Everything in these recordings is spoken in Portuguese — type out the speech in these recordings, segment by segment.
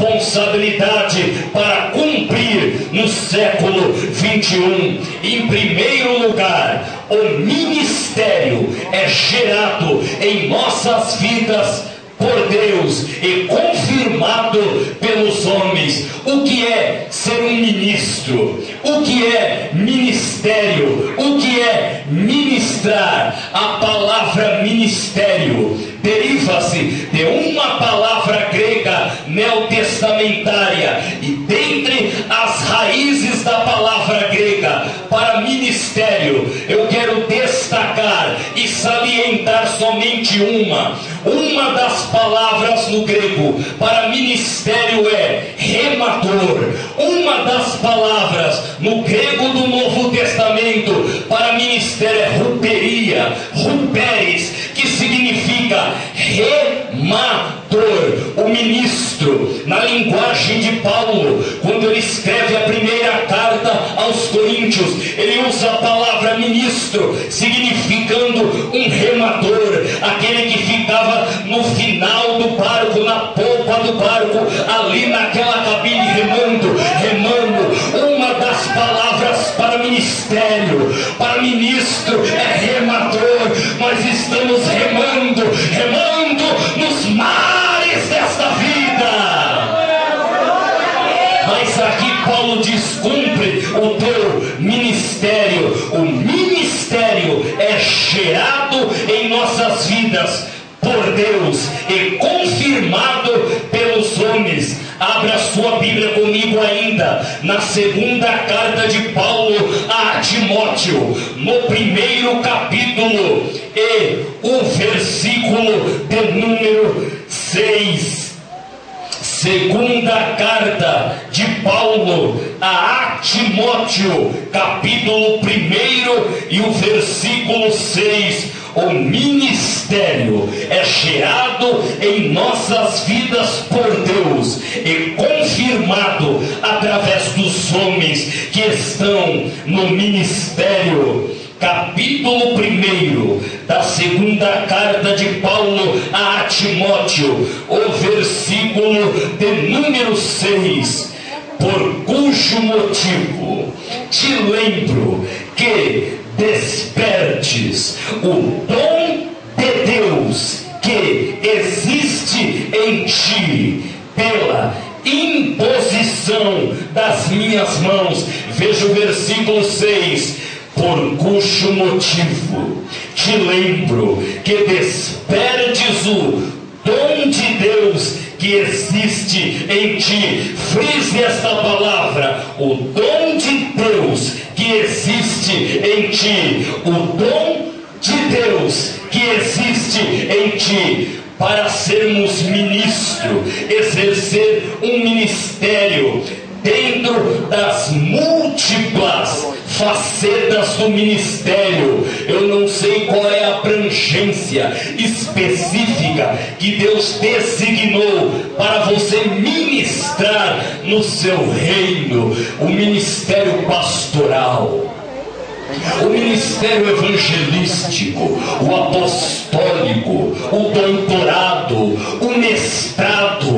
responsabilidade para cumprir no século 21. Em primeiro lugar, o ministério é gerado em nossas vidas por Deus e confirmado pelos homens. O que é ser um ministro? O que é ministério? O que é ministrar? A palavra ministério deriva-se de uma palavra grega neotestamentária, e dentre as raízes da palavra grega para ministério, eu quero destacar e salientar somente uma das palavras no grego para ministério é remador. Uma das palavras no grego do Novo Testamento para ministério é ruperia, ruperes, que significa remador. O ministro, na linguagem de Paulo, quando ele escreve a primeira carta aos Coríntios, ele usa a palavra ministro, significando um remador, aquele que ficava no final do barco, na polpa do barco, ali naquela cabine remando. Uma das palavras para ministério, para ministro, é remador. Nós estamos remando nos mares desta vida. Mas aqui Paulo diz: cumpre o teu ministério. O ministério é gerado em nossas vidas por Deus e confirmado pelos homens. Abra sua Bíblia comigo ainda na segunda carta de Paulo a Timóteo, no primeiro capítulo e o versículo de número 6. Segunda carta de Paulo a Timóteo, capítulo 1 e o versículo 6. O ministério é gerado em nossas vidas por Deus e confirmado através dos homens que estão no ministério. Capítulo 1 da segunda carta de Paulo a Timóteo, o versículo de número 6. Por cujo motivo te lembro que despertes o dom de Deus que existe em ti pela imposição das minhas mãos. Veja o versículo 6. Por cujo motivo te lembro que despertes o dom de Deus que existe em ti. Frise esta palavra: o dom de Deus que existe em ti. O dom de Deus que existe em ti. Para sermos ministro, exercer um ministério dentro das múltiplas facetas do ministério. Eu não sei qual é a abrangência específica que Deus designou para você ministrar no seu reino. O ministério pastoral, o ministério evangelístico, o apostólico, o doutorado, o mestrado,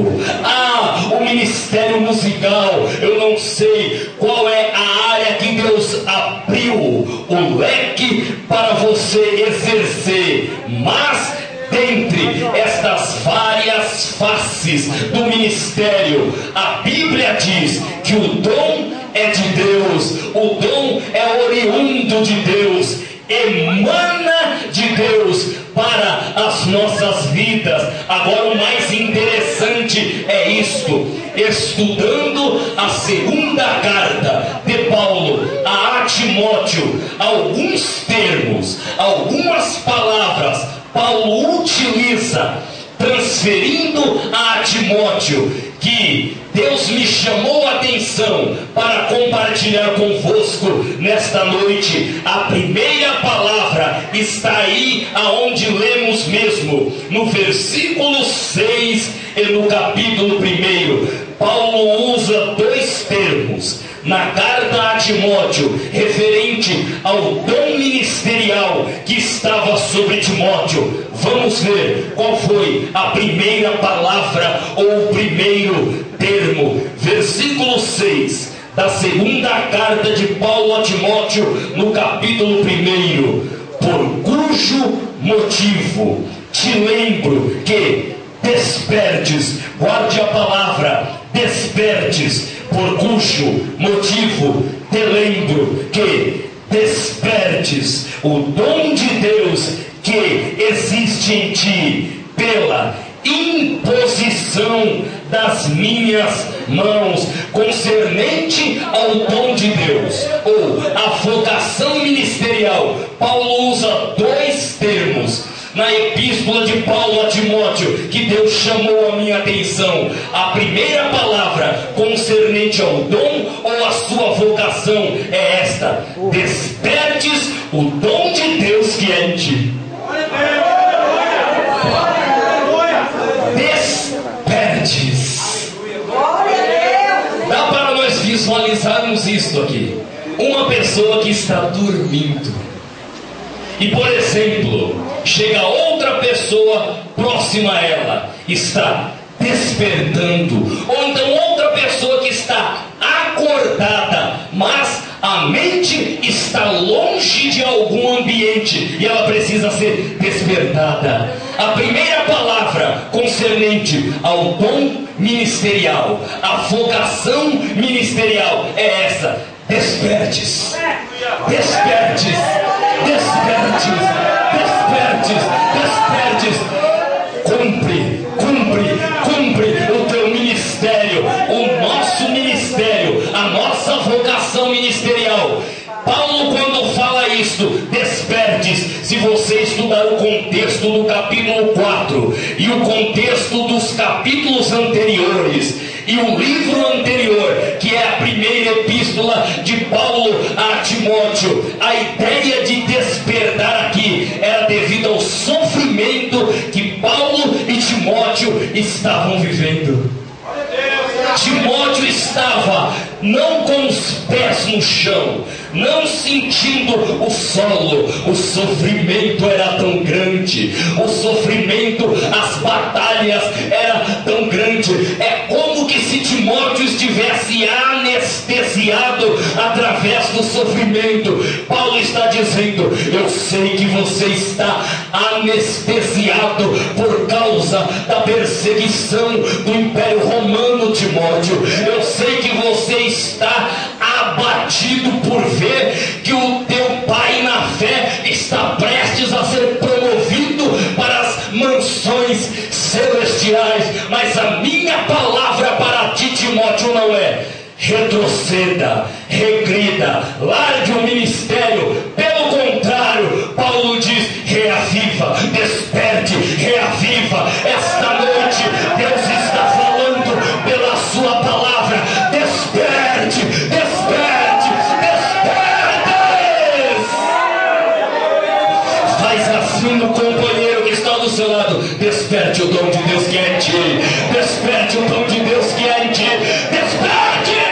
o ministério musical. Eu não sei qual é a área que Deus abriu o leque para você exercer, mas dentre estas várias faces do ministério, a Bíblia diz que o dom é de Deus, o dom é oriundo de Deus, emana de Deus para as nossas vidas. Agora, o mais interessante é isto: estudando a segunda carta de Paulo a Timóteo, alguns termos, algumas palavras Paulo utiliza, transferindo a Timóteo, que Deus me chamou a atenção para compartilhar convosco nesta noite. A primeira palavra está aí aonde lemos mesmo, no versículo 6 e no capítulo 1. Paulo usa dois termos na carta a Timóteo, referente ao dom ministerial que estava sobre Timóteo. Vamos ver qual foi a primeira palavra ou o primeiro termo. da segunda carta de Paulo a Timóteo, no capítulo 1, por cujo motivo te lembro que despertes, guarde a palavra, despertes, por cujo motivo te lembro que despertes o dom de Deus que existe em ti pela imposição das minhas mãos, concernente ao dom de Deus, ou a vocação ministerial. Paulo usa dois termos na epístola de Paulo a Timóteo, que Deus chamou a minha atenção. A primeira palavra concernente ao dom ou a sua vocação é esta: despertes o dom de Deus que é em ti. Despertes. Dá para nós visualizarmos isto aqui. Uma pessoa que está dormindo e, por exemplo, chega outra pessoa próxima a ela, está despertando. Ou então outra pessoa que está acordada, mas a mente está longe de algum ambiente e ela precisa ser despertada. A primeira palavra concernente ao dom ministerial, a vocação ministerial é essa: despertes. Despertes. Despertes. Despertes. Despertes. Cumpre o teu ministério, o nosso ministério, a nossa vocação ministerial. Paulo, quando fala isto, despertes, se você estudar o contexto do capítulo 4 e o contexto dos capítulos anteriores e o livro anterior, que é a primeira epístola de Paulo a Timóteo, a ideia de despertar aqui era devido ao sofrimento que Paulo e Timóteo estavam vivendo. Timóteo estava não com os pés no chão, não sentindo o solo. O sofrimento era tão grande, o sofrimento, as batalhas eram tão grandes. É como que se Timóteo estivesse anestesiado através do sofrimento. Paulo está dizendo: eu sei que você está anestesiado por causa da perseguição do Império Romano, Timóteo. Eu sei que você está abatido por ver que o teu pai na fé está prestes a ser promovido para as mansões celestiais. Mas a minha palavra para ti, Timóteo, não é: retroceda, regrida, largue o ministério. Pelo contrário, Paulo diz: reaviva, desperte, reaviva. Esta noite Deus está falando pela sua palavra: desperte, desperte, despertes. Faz assim no companheiro que está do seu lado: desperte o dom de Deus que é em ti, desperte o dom de Deus que é em ti, desperte.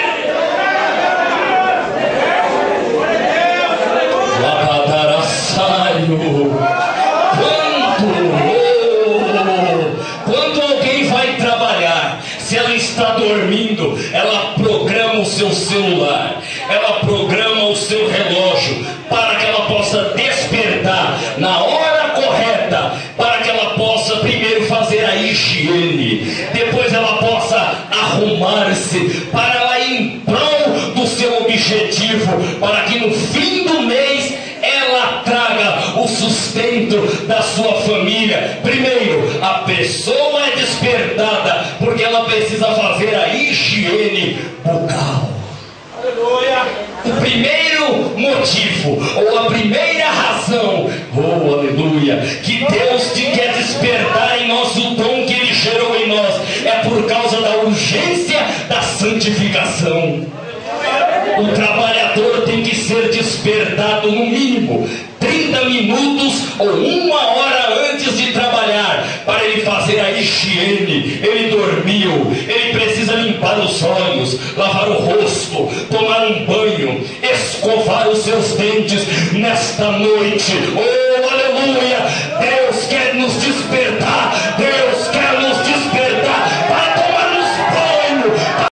Quando alguém vai trabalhar, se ela está dormindo, ela programa o seu celular, ela programa o seu relógio para que ela possa despertar na hora correta, para que ela possa primeiro fazer a higiene, depois ela possa arrumar-se para ela ir em prol do seu objetivo, para que no fim do mês ela traga o sustento da sua família. Primeiro, a pessoa é despertada porque ela precisa fazer a higiene bucal. Aleluia. O primeiro motivo, ou a primeira razão, oh aleluia, que Deus te quer despertar em nós o dom que Ele gerou em nós, é por causa da urgência da santificação. O trabalhador tem que ser despertado no mínimo 30 minutos ou 1 hora antes de trabalhar, para ele fazer a higiene. Ele dormiu, ele precisa limpar os olhos, lavar o rosto, tomar um banho, escovar os seus dentes. Nesta noite, oh aleluia, Deus quer nos despertar